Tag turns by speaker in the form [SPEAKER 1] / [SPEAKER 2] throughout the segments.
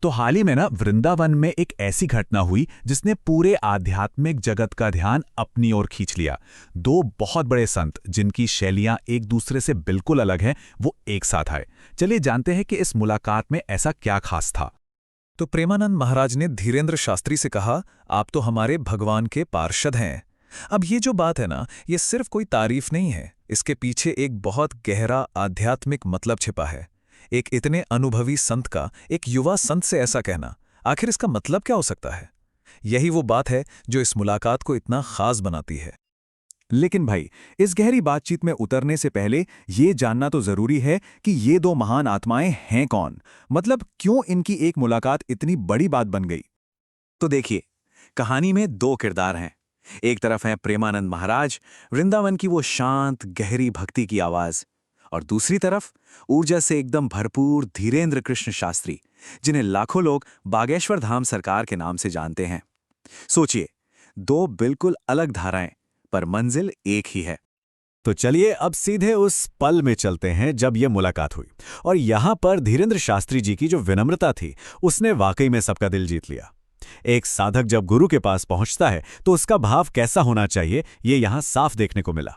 [SPEAKER 1] तो हाल ही में ना वृंदावन में एक ऐसी घटना हुई जिसने पूरे आध्यात्मिक जगत का ध्यान अपनी ओर खींच लिया। दो बहुत बड़े संत जिनकी शैलियां एक दूसरे से बिल्कुल अलग हैं, वो एक साथ आए। चलिए जानते हैं कि इस मुलाकात में ऐसा क्या खास था।
[SPEAKER 2] तो प्रेमानंद महाराज ने धीरेंद्र शास्त्री से कहा, आप तो हमारे भगवान के पार्षद हैं। अब ये जो बात है ना, ये सिर्फ कोई तारीफ नहीं है, इसके पीछे एक बहुत गहरा आध्यात्मिक मतलब छिपा है। एक इतने अनुभवी संत का एक युवा संत से ऐसा कहना, आखिर इसका मतलब क्या हो सकता है? यही वो बात है जो इस मुलाकात को इतना खास बनाती है।
[SPEAKER 3] लेकिन भाई, इस गहरी बातचीत में उतरने से पहले ये जानना तो जरूरी है कि ये दो महान आत्माएं हैं कौन। मतलब क्यों इनकी एक मुलाकात इतनी बड़ी बात बन गई। तो देखिए, कहानी में दो किरदार हैं। एक तरफ है प्रेमानंद महाराज, वृंदावन की वो शांत गहरी भक्ति की आवाज, और दूसरी तरफ ऊर्जा से एकदम भरपूर धीरेंद्र कृष्ण शास्त्री, जिन्हें लाखों लोग बागेश्वर धाम सरकार के नाम से जानते हैं। सोचिए, दो बिल्कुल अलग धाराएं, पर मंजिल एक ही है।
[SPEAKER 1] तो चलिए अब सीधे उस पल में चलते हैं जब यह मुलाकात हुई। और यहां पर धीरेंद्र शास्त्री जी की जो विनम्रता थी, उसने वाकई में सबका दिल जीत लिया। एक साधक जब गुरु के पास पहुंचता है तो उसका भाव कैसा होना चाहिए, ये यहां साफ देखने को मिला।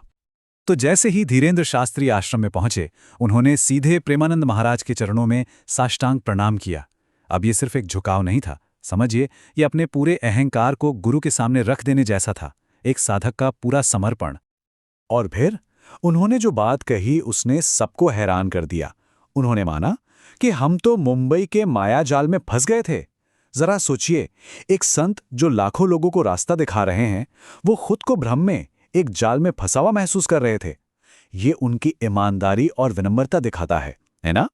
[SPEAKER 2] तो जैसे ही धीरेंद्र शास्त्री आश्रम में पहुंचे, उन्होंने सीधे प्रेमानंद महाराज के चरणों में साष्टांग प्रणाम किया। अब ये सिर्फ एक झुकाव नहीं था, समझिए, ये अपने पूरे अहंकार को गुरु के सामने रख देने जैसा था, एक साधक का पूरा समर्पण। और फिर उन्होंने जो बात कही, उसने सबको हैरान कर दिया। उन्होंने माना कि हम तो मुंबई के मायाजाल में फंस गए थे। जरा सोचिए, एक संत जो लाखों लोगों को रास्ता दिखा रहे हैं, वो खुद को भ्रम में एक जाल में फंसा हुआ महसूस कर रहे थे। ये उनकी ईमानदारी और विनम्रता दिखाता है ना?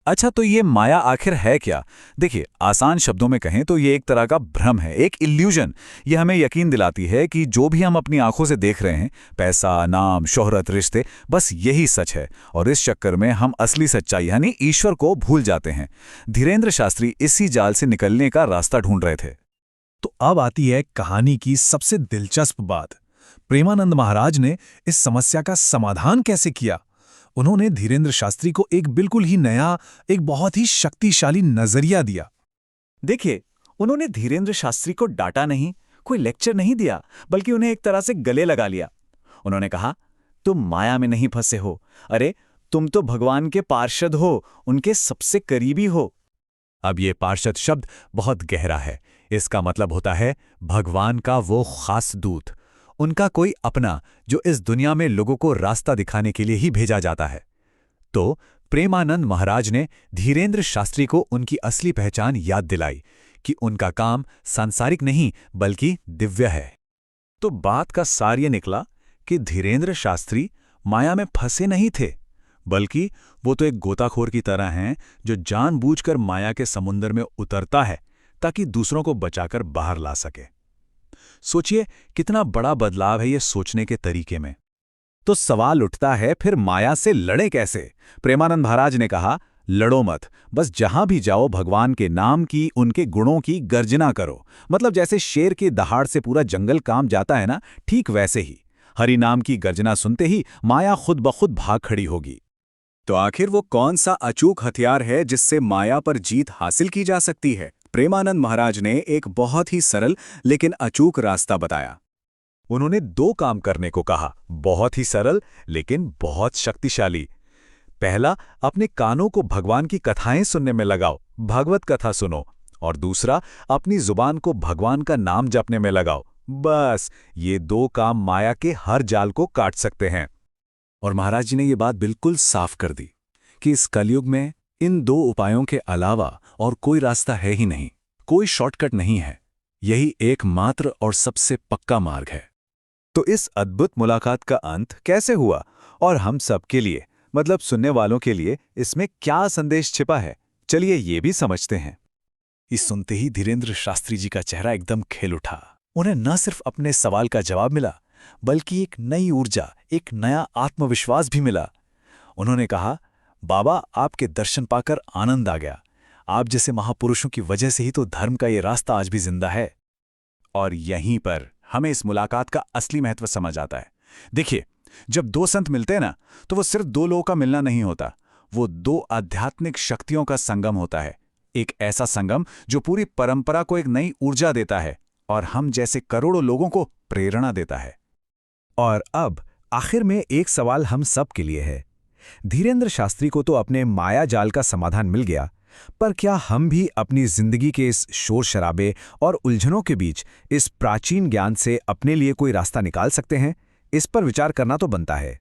[SPEAKER 3] अच्छा, तो ये माया आखिर है क्या? देखिए, आसान शब्दों में कहें तो ये एक तरह का भ्रम है, एक इल्यूजन। ये हमें यकीन दिलाती है कि जो भी हम अपनी आंखों से देख रहे हैं, पैसा, नाम, शोहरत, रिश्ते, बस यही सच है। और इस चक्कर में हम असली सच्चाई यानी ईश्वर को भूल जाते हैं। धीरेंद्र शास्त्री इसी जाल से निकलने का रास्ता ढूंढ रहे थे।
[SPEAKER 2] तो अब आती है कहानी की सबसे दिलचस्प बात। प्रेमानंद महाराज ने इस समस्या का समाधान कैसे किया? उन्होंने धीरेंद्र शास्त्री को एक बिल्कुल ही नया, एक बहुत ही शक्तिशाली नजरिया दिया।
[SPEAKER 3] देखिए, उन्होंने धीरेंद्र शास्त्री को डांटा नहीं, कोई लेक्चर नहीं दिया, बल्कि उन्हें एक तरह से गले लगा लिया। उन्होंने कहा, तुम माया में नहीं फंसे हो। अरे, तुम तो भगवान के पार्षद हो, उनके सबसे करीबी हो।
[SPEAKER 1] अब ये पार्षद शब्द बहुत गहरा है। इसका मतलब होता है भगवान का वो खास दूत, उनका कोई अपना जो इस दुनिया में लोगों को रास्ता दिखाने के लिए ही भेजा जाता है। तो प्रेमानंद महाराज ने धीरेंद्र शास्त्री को उनकी असली पहचान याद दिलाई कि उनका काम सांसारिक नहीं बल्कि दिव्य है।
[SPEAKER 3] तो बात का सार ये निकला कि धीरेंद्र शास्त्री माया में फंसे नहीं थे, बल्कि वो तो एक गोताखोर की तरह हैं जो जानबूझकर माया के समुद्र में उतरता है ताकि दूसरों को बचाकर बाहर ला सके। सोचिए, कितना बड़ा बदलाव है ये सोचने के तरीके में। तो सवाल उठता है, फिर माया से लड़े कैसे? प्रेमानंद महाराज ने कहा, लड़ो मत, बस जहां भी जाओ भगवान के नाम की, उनके गुणों की गर्जना करो। मतलब जैसे शेर के दहाड़ से पूरा जंगल काम जाता है ना, ठीक वैसे ही हरि नाम की गर्जना सुनते ही माया खुद ब खुद भाग खड़ी होगी। तो आखिर वो कौन सा अचूक हथियार है जिससे माया पर जीत हासिल की जा सकती है? प्रेमानंद महाराज ने एक बहुत ही सरल लेकिन अचूक रास्ता बताया।
[SPEAKER 1] उन्होंने दो काम करने को कहा, बहुत ही सरल लेकिन बहुत शक्तिशाली। पहला, अपने कानों को भगवान की कथाएं सुनने में लगाओ, भागवत कथा सुनो। और दूसरा, अपनी जुबान को भगवान का नाम जपने में लगाओ। बस ये दो काम माया के हर जाल को काट सकते हैं।
[SPEAKER 3] और महाराज जी ने ये बात बिल्कुल साफ कर दी कि इस कलयुग में इन दो उपायों के अलावा और कोई रास्ता है ही नहीं, कोई शॉर्टकट नहीं है। यही एकमात्र और सबसे पक्का मार्ग है।
[SPEAKER 1] तो इस अद्भुत मुलाकात का अंत कैसे हुआ और हम सब के लिए, मतलब सुनने वालों के लिए, इसमें क्या संदेश छिपा है? चलिए ये भी समझते हैं।
[SPEAKER 2] इस सुनते ही धीरेंद्र शास्त्री जी का चेहरा एकदम खिल उठा। उन्हें न सिर्फ अपने सवाल का जवाब मिला, बल्कि एक नई ऊर्जा, एक नया आत्मविश्वास भी मिला। उन्होंने कहा, बाबा, आपके दर्शन पाकर आनंद आ गया। आप जैसे महापुरुषों की वजह से ही तो धर्म का ये रास्ता आज भी जिंदा है।
[SPEAKER 3] और यहीं पर हमें इस मुलाकात का असली महत्व समझ आता है। देखिए, जब दो संत मिलते हैं ना, तो वो सिर्फ दो लोगों का मिलना नहीं होता, वो दो आध्यात्मिक शक्तियों का संगम होता है।
[SPEAKER 2] एक ऐसा संगम जो पूरी परंपरा को एक नई ऊर्जा देता है और हम जैसे करोड़ों लोगों को प्रेरणा देता है।
[SPEAKER 4] और अब आखिर में एक सवाल हम सब के लिए है। धीरेंद्र शास्त्री को तो अपने माया जाल का समाधान मिल गया, पर क्या हम भी अपनी जिंदगी के इस शोर शराबे और उलझनों के बीच इस प्राचीन ज्ञान से अपने लिए कोई रास्ता निकाल सकते हैं? इस पर विचार करना तो बनता है।